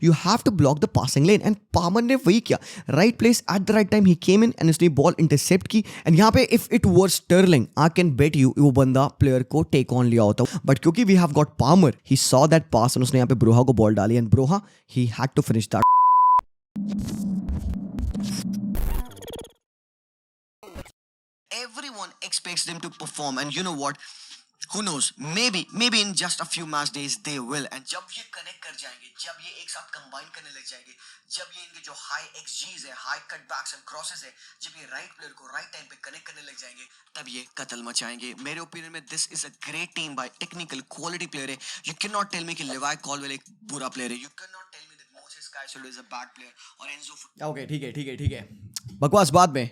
You have to block the passing lane, and Palmer ने वही किया, right place at the right time he came in and उसने ball intercept की। And यहाँ पे if it were Sterling I can bet you वो बंदा player को टेक ऑन लिया होता, बट क्योंकि we have got Palmer, he saw that pass and उसने यहाँ पे ब्रोहा को बॉल डाली, and Broja he had to finish that. Everyone expects them to perform, and you know what? Who knows? Maybe in just a few match days they will. And जब ये connect कर जाएंगे, जब ये एक साथ combine करने लग जाएंगे, जब ये इनके जो high XGs है, high cutbacks and crosses है, जब ये right player को right time पे connect करने लग जाएंगे, तब ये कतल मचाएंगे। मेरे opinion में this is a great team by technical quality player है। You cannot tell me कि Levi Colwill एक बुरा player है। You cannot tell me that Moses Caicedo is a bad player और Enzo। Okay, ठीक है। बकवास बाद में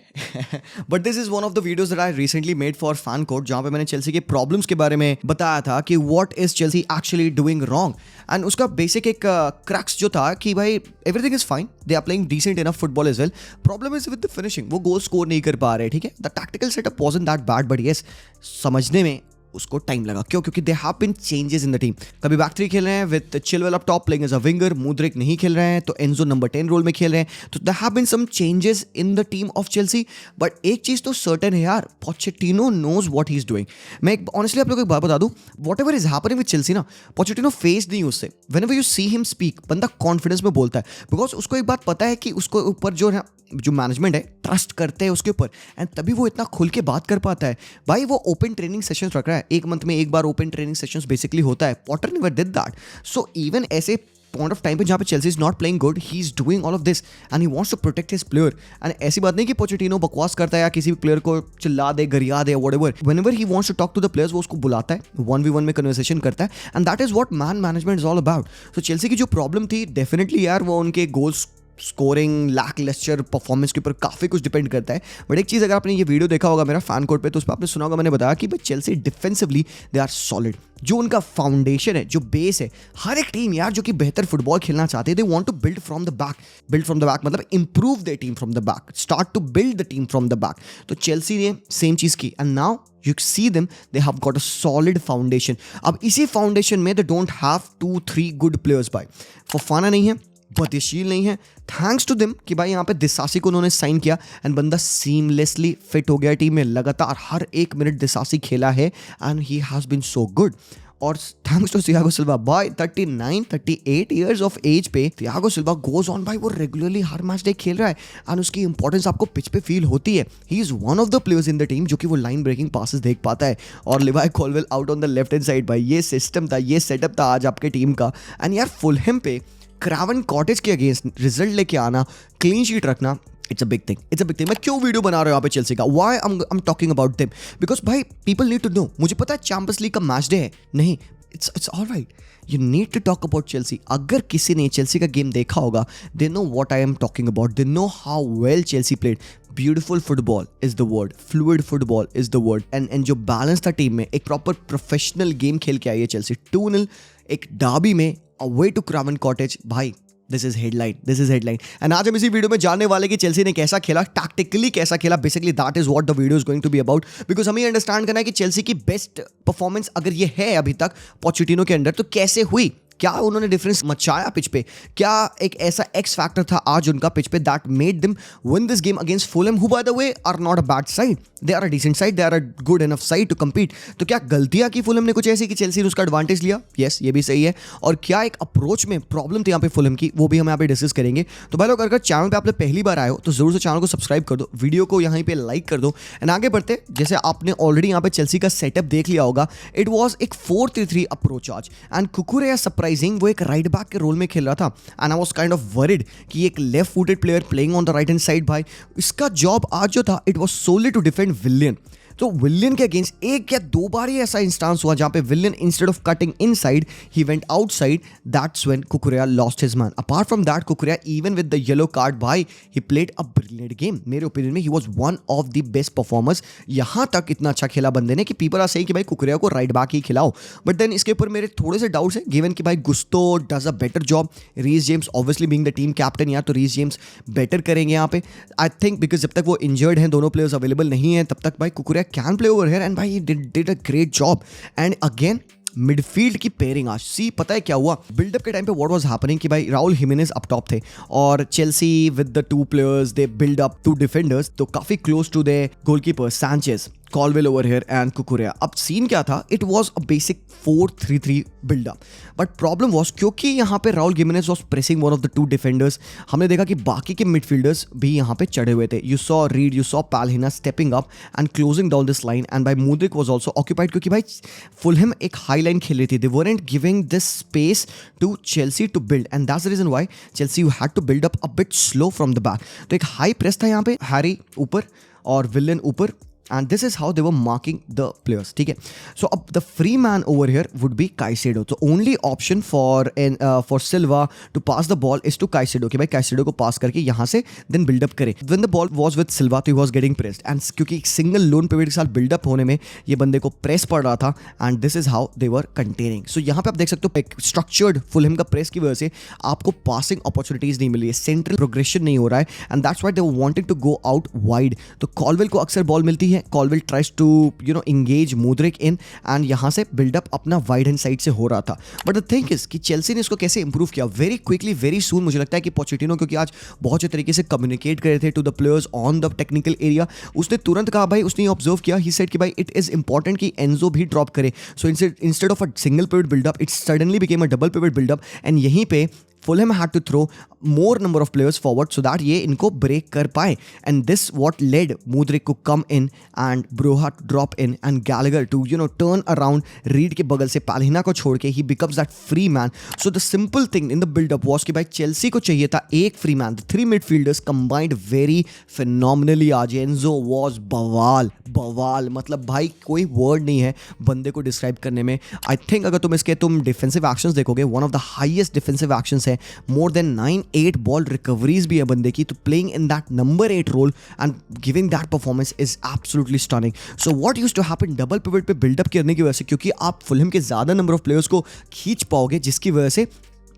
but this is one of the videos that I recently made for fan code, जहां पे मैंने चेल्सी के प्रॉब्लम्स के बारे में बताया था कि what is Chelsea actually doing wrong. And उसका बेसिक एक क्रक्स जो था कि भाई everything is fine, they are playing decent enough football as well, problem is with the finishing, वो गोल स्कोर नहीं कर पा रहे। ठीक है, the tactical setup wasn't that bad, but yes समझने में उसको टाइम लगा। क्यों? क्योंकि they have been changes in the team. कभी बैक थ्री खेल रहे हैं with Chilwell up top playing as a winger, Mudryk नहीं खेल रहे हैं तो एंजो नंबर 10 रोल में खेल रहे हैं, तो there have been some changes in the team of Chelsea. But एक चीज तो सर्टेन है यार, Pochettino knows what he is doing. मैं ऑनेस्टली आप लोगों को एक बात बता दूं, whatever is happening with Chelsea ना, पोचेटिनो फेस नहीं उससे। Whenever you see him speak, बंदा कॉन्फिडेंस में बोलता है, बिकॉज उसको एक बात पता है कि उसको ऊपर जो मैनेजमेंट है ट्रस्ट करते हैं उसके ऊपर, एंड तभी वो इतना खुल के बात कर पाता है। भाई वो ओपन ट्रेनिंग सेशंस रख रहा है, एक मंथ में एक बार ओपन ट्रेनिंग सेशंस बेसिकली होता है। Potter never did that. So even ऐसे पॉइंट ऑफ टाइम पे जहाँ पे Chelsea is not playing good, he is doing all of this and he wants to protect his player. And ऐसी बात नहीं कि पोचेटिनो बकवास करता है या किसी भी प्लेयर को चिल्ला दे, गरिया दे, whatever. Whenever he wants to talk to the players, वो उसको बुलाता है, 1v1 में कन्वर्सेशन करता है, and that is what man management is all about. So Chelsea की जो प्रॉब्लम थी डेफिनेटली यार, वो उनके goals scoring lack Leicester performance के ऊपर काफ़ी कुछ डिपेंड करता है। बट एक चीज़, अगर आपने ये वीडियो देखा होगा मेरा फैन कोड पे, तो उस पर आपने सुना होगा मैंने बताया कि भाई Chelsea defensively they are solid. जो उनका फाउंडेशन है, जो बेस है, हर एक टीम यार जो कि बेहतर फुटबॉल खेलना चाहते हैं, they want to build from the back. Build from the back मतलब improve the team from the back, start to build the team from the back. तो चेल्सी ने सेम चीज़ की, and now you see them, they have got a solid foundation. अब इसी foundation में they don't have 2-3 good players by। फफाना नहीं है, बदिशील नहीं है, थैंक्स टू देम कि भाई यहाँ पे दिसासी को उन्होंने साइन किया एंड बंदा सीमलेसली फिट हो गया टीम में। लगातार हर एक मिनट दिसासी खेला है and he has been so good. और thanks to Thiago Silva, by 38 years of age पे थियागो सिल्वा गोज ऑन, भाई वो रेगुलरली हर मैच डे खेल रहा है एंड उसकी इंपॉर्टेंस आपको पिच पे फील होती है। He is one of the players in the team जो कि वो लाइन ब्रेकिंग पासेस देख पाता है। और Levi Colwell out on the left hand side, भाई ये सिस्टम था, ये सेटअप था आज आपके टीम का। एंड यार फुलहैम पे क्रावन कॉटेज के अगेंस्ट रिजल्ट लेके आना, क्लीन शीट रखना, इट्स अ बिग थिंग। मैं क्यों वीडियो बना रहा हूँ यहाँ पे चेल्सी का? Why I am talking about them? Because भाई पीपल नीड टू नो। मुझे पता है चैंपियंस लीग का मैच डे है, नहीं, it's alright, you need to talk about Chelsea. अगर किसी ने चेल्सी का गेम देखा होगा, they know what I am talking about, they know how well Chelsea played. Beautiful football is the word, fluid football is the word, and जो balance था team में, एक प्रॉपर प्रोफेशनल गेम खेल के आई है चेल्सी। 2-0 एक डार्बी में away to क्रावन cottage, भाई दिस इज हेडलाइन। एंड आज हम इसी वीडियो में जानने वाले कि चेल्सी ने कैसा खेला, टैक्टिकली कैसा खेला। Basically that is what the video is going to be about, because हमें अंडरस्टैंड करना है कि चेल्सी की बेस्ट परफॉर्मेंस अगर ये है अभी तक पोचेटिनो के अंडर, तो कैसे हुई, क्या उन्होंने डिफरेंस मचाया पिच पे, क्या एक ऐसा एक्स फैक्टर था आज उनका पिच पे that made them win this game against Fulham, who by the way are not a bad side, they are a decent side, they are a good enough side to compete. तो क्या गलतियां की Fulham ने कुछ ऐसी कि Chelsea ने उसका एडवांटेज लिया? यस, ये भी सही है। और क्या एक अप्रोच में प्रॉब्लम थी यहाँ पे फुलहैम की, वो भी हम यहाँ पे डिस्कस करेंगे। तो भाई लोग, अगर चैनल पे आप लोग पहली बार आए हो तो जरूर से चैनल को सब्सक्राइब कर दो, वीडियो को यहाँ पे लाइक कर दो एंड आगे बढ़ते। जैसे आपने ऑलरेडी यहाँ पे चेल्सी का सेटअप देख लिया होगा, इट वॉज एक 4-3-3 अप्रोच आज, एंड कुकुरेया सरप्राइजिंग वो एक राइट बैक के रोल में खेल रहा था, and I was kind of worried कि एक left footed player playing on the right hand side, भाई इसका जॉब आज जो था it was solely to defend Willian. तो विलियन के अगेंस्ट एक या दो बार ही ऐसा इंस्टांस हुआ जहां पे Willian instead of cutting inside he went outside, that's when Cucurella lost his man. Apart from that Cucurella even with the yellow card, भाई he played a brilliant game. मेरे ओपिनियन में he was one of the best performers. यहां तक इतना अच्छा खेला बंदे ने कि पीपल आर सेइंग कि भाई कुकुरेया को राइट बैक ही खिलाओ, बट देन इसके ऊपर मेरे थोड़े से डाउट्स हैं, गिवन कि भाई Gusto does a better job, Reece James obviously being the team captain, या तो रीस जेम्स बेटर करेंगे यहाँ पे आई थिंक, बिकॉज जब तक वो इंजर्ड हैं, दोनों प्लेयर्स अवेलेबल नहीं है, तब तक भाई कुकुरेया can play over here, and bhai he did a great job. And again midfield की पेयरिंग आज सी पता है क्या हुआ बिल्डअप के टाइम पे व्हाट वाज हैपनिंग कि भाई राहुल हिमेनेज अप टॉप थे और Chelsea with the two players they build up two defenders तो काफी close to the goalkeeper Sanchez Colwill over here and Cucurella. अब सीन क्या था, it was a basic 4-3-3 buildup but problem was क्योंकि यहाँ पे Raul Jimenez was pressing one of the two defenders. हमने देखा कि बाकी के मिडफील्डर्स भी यहाँ पे चढ़े हुए थे. You saw Reed, you saw Palhinha stepping up and closing down this line and by Mudryk was also occupied क्योंकि भाई फुलहम एक हाई लाइन खेल रही थी. They weren't giving this space to Chelsea to build and that's the reason why Chelsea you had to build up a bit slow from the back. तो एक high press था यहाँ पे, Harry ऊपर और विलियन ऊपर. And this is how they were marking the players. ठीक है. So the free man over here would be Caicedo. So only option for Silva to pass the ball is to Caicedo. कि भाई Caicedo को pass करके यहाँ से then build up करे. When the ball was with Silva, तो he was getting pressed. And क्योंकि single lone pivot के साथ build up होने में ये बंदे को press पड़ रहा था and this is how they were containing. So यहाँ पे आप देख सकते हो एक structured Fulham का press की वजह से आपको passing opportunities नहीं मिली है, central progression नहीं हो रहा है and that's why they were wanting to go out wide. तो Colwill को अक्सर बॉल मिलती है, Colwill tries to engage Mudryk in and यहाँ से build-up अपना वाइड हैंड साइड से हो रहा था. बट द थिंग इज कि चेल्सी ने इसको कैसे इंप्रूव किया वेरी क्विकली वेरी सून. मुझे लगता है कि पोचेटिनो क्योंकि आज बहुत अच्छे तरीके से कम्युनिकेट कर रहे थे to the players on the technical area, उसने तुरंत कहा भाई, उसने ऑब्जर्व किया, ही सेड कि भाई इट इज इंपॉर्टेंट कि एंजो भी ड्रॉप करे. So instead of a single pivot buildup it suddenly became a double pivot buildup and यहीं पे Fulham had to throw more number of players forward so that ये इनको break कर पाए and this what led Mudryk to come in and Broha to drop in and Gallagher to turn around Reed के बगल से पालहिना को छोड़ के he becomes that free man. So the simple thing in the build up was कि भाई Chelsea को चाहिए था एक free man. The three midfielders combined very phenomenally आज. Enzo was बवाल मतलब भाई कोई वर्ड नहीं है बंदे को डिस्क्राइब करने में. आई थिंक अगर तुम डिफेंसिव एक्शंस देखोगे one of the highest defensive actions है, मोर देन 9-8 बॉल रिकवरीज भी है बंदे की. तो playing in that number 8 role and giving that performance is absolutely stunning. So what used to happen double pivot पे buildup करने की वजह से, क्योंकि आप फुलहम के ज्यादा नंबर ऑफ प्लेयर्स को खींच पाओगे जिसकी वजह से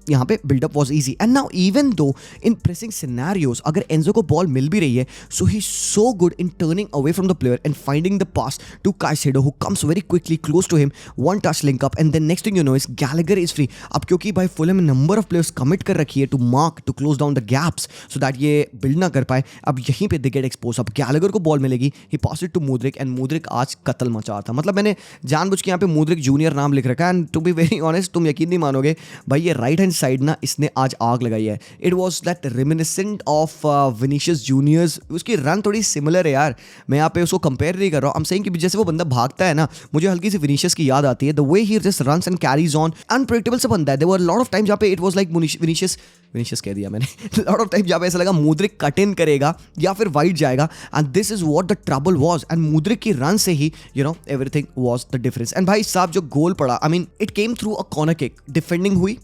यहाँ पे buildup was easy. And now even though in pressing scenarios अगर एंजो को बॉल मिल भी रही है, so he so good in turning away from the player and finding the pass to Caicedo who comes very quickly close to him, one touch link up and then next thing you know is Gallagher is free. अब क्योंकि भाई Fulham number of players commit कर रखी है to mark to close down the gaps so that ये build ना कर पाए, अब यहीं पे दे गेट एक्सपोज. अब गैलेगर को बॉल मिलेगी, he pass it to Mudryk and Mudryk आज कत्ल मचा था. मतलब मैंने जानबूझ के यहाँ पे मुद्रिक जूनियर नाम लिख रखा है and to be very honest तुम यकीन नहीं मानोगे भाई ये राइट हैंड साइड ना इसने आज आग लगाई है. It was that reminiscent of Vinicius juniors. उसकी रन थोड़ी सिमिलर है यार, मैं यहाँ पे उसको कंपेयर नहीं कर रहा हूँ. आई एम सेइंग कि जैसे वो बंदा भागता है ना, मुझे हल्की सी विनीशियस की याद आती है. The way he just runs and carries on, unpredictable से बंदा है. There were lot of time जहाँ पे इट वाज लाइक विनीशियस कह दिया मैंने. लॉट ऑफ टाइम जहाँ पे ऐसा लगा मुद्रिक कट इन करेगा या फिर वाइड जाएगा and this is what the trouble was. And Mudryk की रन से ही everything was the difference. And भाई साहब जो गोल पड़ा, I mean it came through a corner kick. Defending हुई,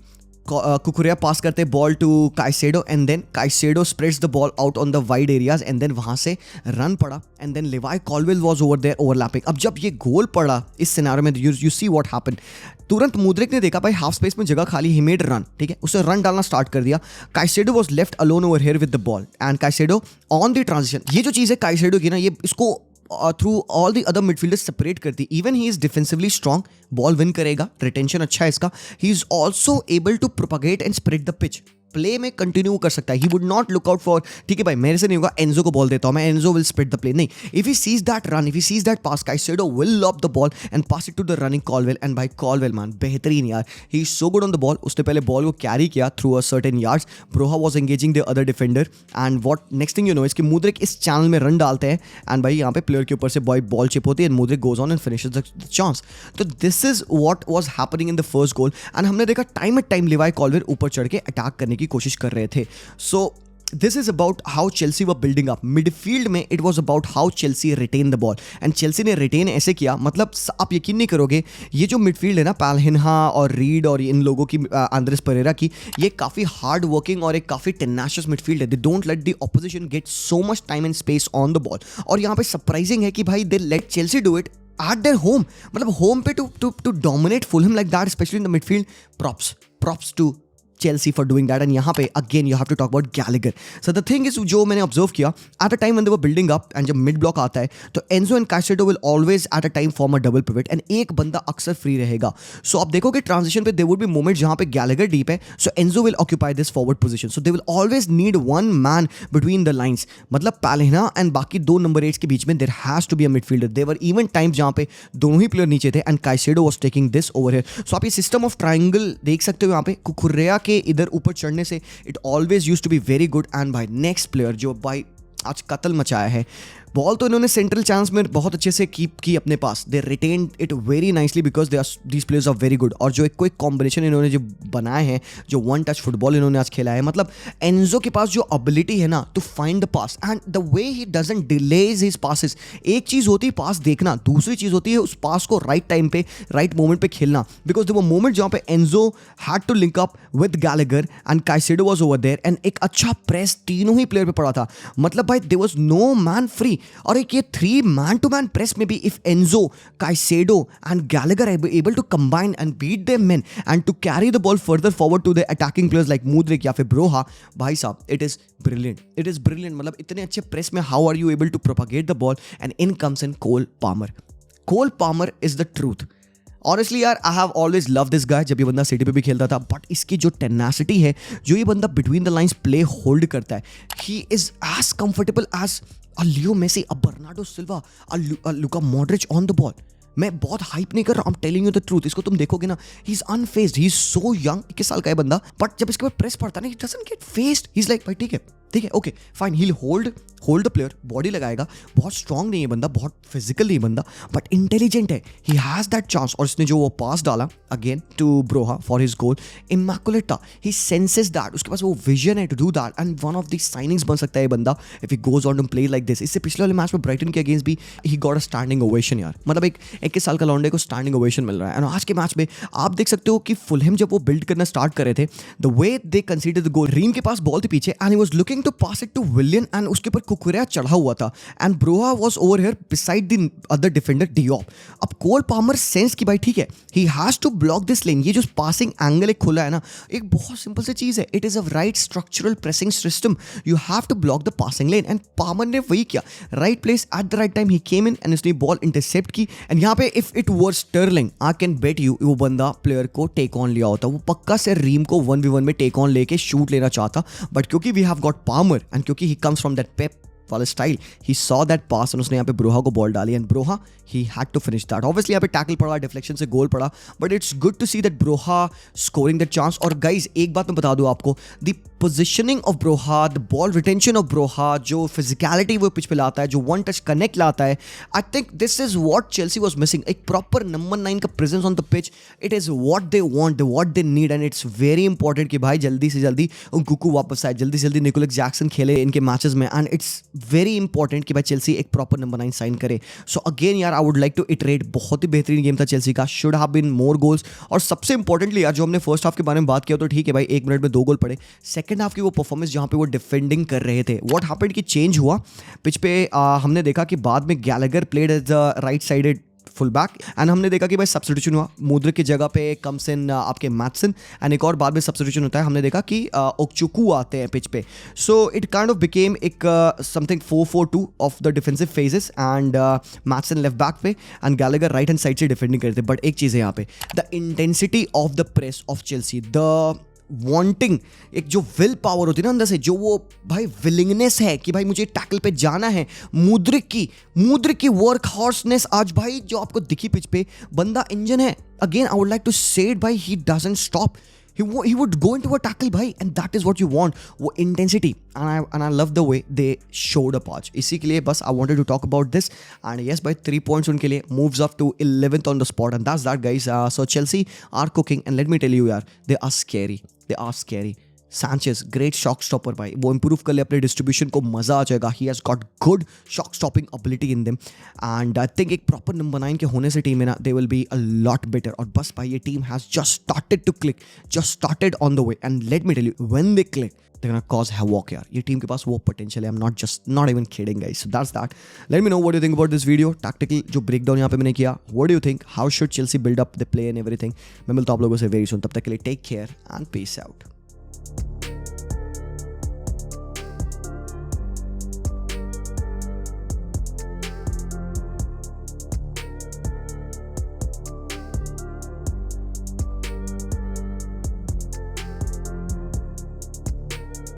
कुकुरिया पास करते ball to Caicedo and then Caicedo spreads the ball out on the wide areas and then वहां से run पड़ा and then Levi Colwill was over there overlapping. अब जब ये गोल पड़ा इस सिनेरियो में यू सी व्हाट हैपेंड. तुरंत मुद्रिक ने देखा भाई हाफ स्पेस में जगह खाली, ही मेड रन. ठीक है, उसने रन डालना स्टार्ट कर दिया. Caicedo was left alone over here with the ball and Caicedo on the transition. ये जो चीज़ है काइसेडो की ना, ये इसको through all the other midfielders separate करती. Even he is defensively strong, ball win करेगा, रिटेंशन अच्छा है इसका. He is also able to propagate and spread the pitch. Play में कंटिन्यू कर सकता है. He would not look out for ठीक है भाई मेरे से नहीं होगा, एंजो को बॉल देता हूं मैं, Enzo will spread the play. नहीं, if he sees that run, if he sees that pass, Caicedo will lob the ball and pass it to the running Colwill. And भाई कॉलवेल मैन बेहतरीन यार, he is so good on the ball. उसने पहले ball को carry किया through a certain yards. Broja was engaging the other defender and what next thing you know इसकी Mudryk इस channel में रन डालते हैं एंड भाई यहाँ पे प्लेयर के ऊपर से बॉल चिप होती है and Mudryk goes on and finishes the chance. तो this is what was happening in the first goal and हमने देखा time at time Levi Colwill ऊपर चढ़ के अटैक करने की कोशिश कर रहे थे. So this is about how Chelsea were building up. Midfield में it was about how Chelsea retained the ball. And Chelsea ने retain ऐसे किया, मतलब आप यकीन नहीं करोगे ये जो midfield है ना पालहिन्हा और रीड और इन लोगों की आंद्रेस परेरा की, ये काफ़ी हार्ड वर्किंग और एक काफ़ी टेनाशियस midfield है. They don't let the opposition get so much time and space on the ball. और यहाँ पे सरप्राइजिंग है कि भाई they let Chelsea do it at their home. मतलब home पे to dominate Fulham like that, especially in the midfield. Props to Chelsea for doing that. And यहाँ पे again you have to talk about Gallagher. So the thing is, जो मैंने observe किया at a time when they were building up and जब mid block आता है तो Enzo and Caicedo will always at a time form a double pivot and एक बंदा अक्सर free रहेगा. So आप देखोगे transition पे there would be moments जहाँ पे Gallagher deep है, so Enzo will occupy this forward position. So they will always need one man between the lines. मतलब Palhinha and बाकी दो number 8 के बीच में there has to be a midfielder. There were even times जहाँ पे दोनों ही player नीचे थे and Caicedo was taking this over here. So आप ये system of triangle देख सकते हो यहाँ पे कुकुरेया के इधर ऊपर चढ़ने से it always use to be very good. And भाई नेक्स्ट प्लेयर जो भाई आज कत्ल मचाया है, बॉल तो इन्होंने सेंट्रल चांस में बहुत अच्छे से कीप की अपने पास. They retain it very nicely because these players are very good. और जो एक कोई कॉम्बिनेशन इन्होंने जो बनाए हैं, जो वन टच फुटबॉल इन्होंने आज खेला है, मतलब एंजो के पास जो एबिलिटी है ना to find the pass and the way he doesn't delays his passes. एक चीज़ होती है पास देखना, दूसरी चीज़ होती है उस पास को राइट टाइम पे राइट मोमेंट पे खेलना. बिकॉज दे वो मोमेंट जहाँ पे Enzo had to link up with Gallagher and Caicedo was over there and एक अच्छा प्रेस तीनों ही प्लेयर पे पड़ा था. मतलब भाई there was no man free. और एक ये 3 man-to-man press maybe if Enzo, Caicedo and Gallagher are able to combine and beat their men and to carry the ball further forward to the attacking players like Mudryk या फिर Broha, भाई साहब it is brilliant. It is brilliant. मतलब इतने अच्छे press में how are you able to propagate the ball and in comes in Cole Palmer. Cole Palmer is the truth. Honestly यार I have always love this guy. जब ये बंदा city पे भी खेलता था, बट इसकी जो टेनासिटी है, जो ये बंदा between the lines play hold करता है, he is as comfortable as a Leo Messi, a Bernardo Silva, a Luka Modric on the ball. मैं बहुत हाइप नहीं कर रहा, I am telling you the truth. इसको तुम देखोगे ना, he is unfazed, he is so young, 21 साल का है बंदा, बट जब इसके ऊपर प्रेस पड़ता है ना, he doesn't get phased. He is like भाई ठीक है okay fine, he hold the player, body लगाएगा. बहुत स्ट्रॉन्ग नहीं है बंदा, बहुत फिजिकल नहीं है बंदा, बट इंटेलिजेंट है. He has that chance. और इसने जो वो पास डाला again to Broja for his goal, immaculate था. ही सेंसेस दैट, उसके पास वो विजन है to do that and one of the signings बन सकता है ये बंदा if he goes on to play like this. इससे पिछले वाले मैच में ब्राइटन के अगेंस्ट भी he got a standing ovation यार. मतलब एक 21 साल का लौंडे को स्टैंडिंग ओवेशन मिल रहा है. और आज के मैच में आप देख सकते हो कि फुलहैम जब वो बिल्ड करना स्टार्ट कर रहे थे, the way they considered the goal, रीम के पास बॉल थी पीछे and he was looking to pass it to Willian and उसके ऊपर कुकुरेया चढ़ा हुआ था and Broja was over here beside the other defender Diop. अब कोल पामर सेंस की भाई ठीक है, he has to block this lane. ये जो पासिंग एंगल एक खुला है ना, एक बहुत सिंपल सी चीज है. It is a right structural pressing system. You have to block the passing lane and Palmer ने वही किया. Right place at the right time, he came in and उसने बॉल इंटरसेप्ट की. एंड यहाँ पे if it were Sterling, I can bet you वो बंदा player को टेक ऑन लिया होता. वो पक्का से रीम को 1v1 में टेक ऑन लेके शूट लेना चाहता, बट क्योंकि we have got Palmer and क्योंकि he comes from that Pep वाला style, he saw that pass और उसने यहाँ पे ब्रोहा को बॉल डाली and Broja he had to finish that. Obviously यहाँ पे टैकल पड़ा, डिफ्लेक्शन से गोल पड़ा, but it's good to see that Broja scoring that chance. और गाइज एक बात मैं बता दूं आपको, the positioning of Broja, the ball retention of ब्रोहा, जो फिजिकलिटी वो पिच पे लाता है, जो वन टच कनेक्ट लाता है, I think this is what Chelsea was missing. एक प्रॉपर नंबर 9 का presence on the pitch, it is what they want, what they need and it's very important कि भाई जल्दी से जल्दी कुकू वापस आए, जल्दी से जल्दी निकोलस जैक्सन खेले इनके मैचेस में. एंड इट्स वेरी इंपॉर्टेंट कि भाई चेल्सी एक प्रॉपर नंबर 9 साइन करे. सो अगेन यार I would like to iterate, बहुत ही बेहतरीन गेम था चेल्सी का. Should have been more goals. और सबसे इंपॉर्टेंटली यार जो हमने फर्स्ट हाफ के बारे में बात किया तो ठीक है भाई, 1 मिनट में 2 गोल पड़े. सेकंड हाफ की वो परफॉर्मेंस जहां पे वो डिफेंडिंग कर रहे थे, व्हाट हैपेंड कि चेंज हुआ पिच पे. हमने देखा कि बाद में Gallagher played as the right sided full back and हमने देखा कि भाई सब्स्टिट्यूशन हुआ. मुद्रिक की जगह पे कम्स इन आपके मैथसन एंड एक और बाद में सब्स्टिट्यूशन होता है. हमने देखा कि ओकचुकू आते हैं पिच पे. So it kind of became एक something 4-4-2 of the defensive phases and Matheson left back पे and Gallagher right hand side से डिफेंडिंग करते. बट एक चीज़ है यहाँ पे, the intensity of the press of Chelsea, the wanting, एक जो विल पावर होती है ना अंदर से, जो वो भाई विलिंगनेस है कि भाई मुझे टैकल पे जाना है. मुद्रिक की वर्क हॉर्सनेस आज भाई जो आपको दिखी पिच पे, बंदा इंजन है. Again I would like to say it भाई, he doesn't stop. He would go into a tackle भाई and that is what you want, वो intensity and I love the way they showed up आज. इसी के लिए बस I wanted to talk about this and yes by 3 points उनके लिए moves up to 11th on the spot and that's that guys. So Chelsea are cooking and let me tell you यार, they are scary. Sanchez great shock stopper भाई, वो improve कर ले अपने distribution को, मजा आ जाएगा. He has got good shot stopping ability in them and I think एक प्रॉपर नंबर 9 के होने से टीम में ना they will be a lot better. और बस भाई ये team has just started to click, just started on the way and let me tell you when they click they're gonna cause havoc यार. ये टीम के पास वो पोटेंशियल है. I'm not even kidding guys. So that's that. Let me know what you think about this video. Tactical जो breakdown यहाँ पे मैंने किया, what do you think? How should Chelsea build up the play and everything? मैं मिलता हूँ आप लोगों से very soon. तब तक के लिए take care and peace out. है।